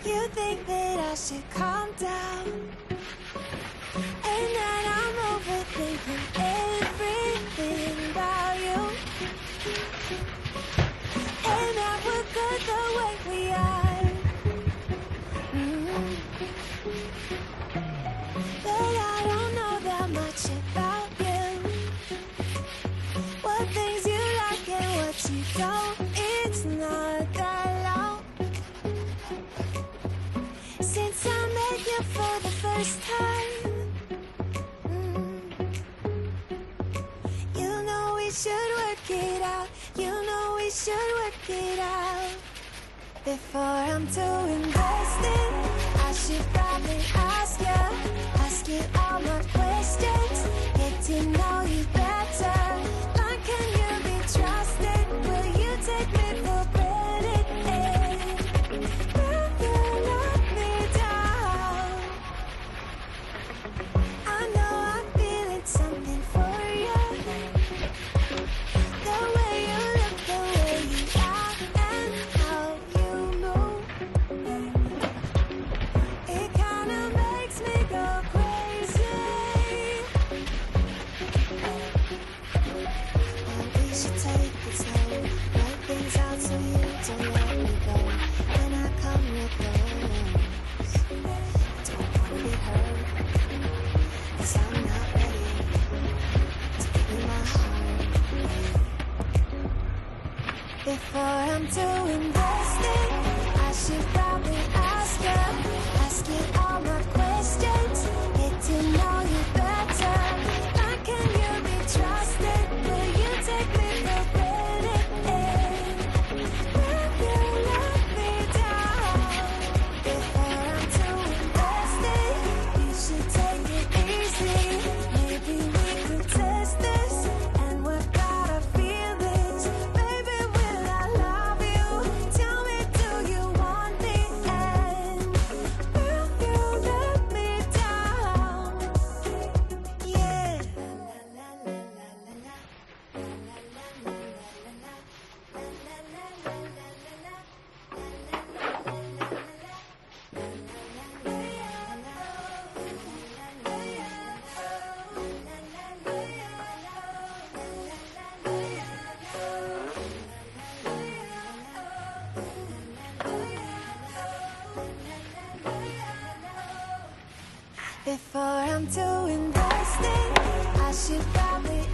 You think that I should calm down, and that I'm overthinking everything about you, and that we're good the way we are. But I don't know that much about you, what things you like and what you don't. It's not that long since I met you for the first time. You know we should work it out. You know we should work it out. Before I'm too invested, I should probably ask you all my questions, get to know you better. Like, can you be trusted? Will you take me for granted? Will you let me down? I know I'm feeling something for you. The way you look, the way you act, and how you move, it kinda makes me go crazy. And we should take it slow, work things out so you don't let me go. When I come real close, don't wanna get hurt, 'cause I'm not ready to give you my heart. Before I'm too invested, I should probably ask you all my questions, get to know you better. Like, can you be trusted? Will you take me for granted? Will you let me down? Before I'm too invested, you should take it easy. Maybe we could test this and work out our feelings. Baby, will I love you? Tell me, do you want me? And will you let me down? Yeah. Before I'm too invested, I should probably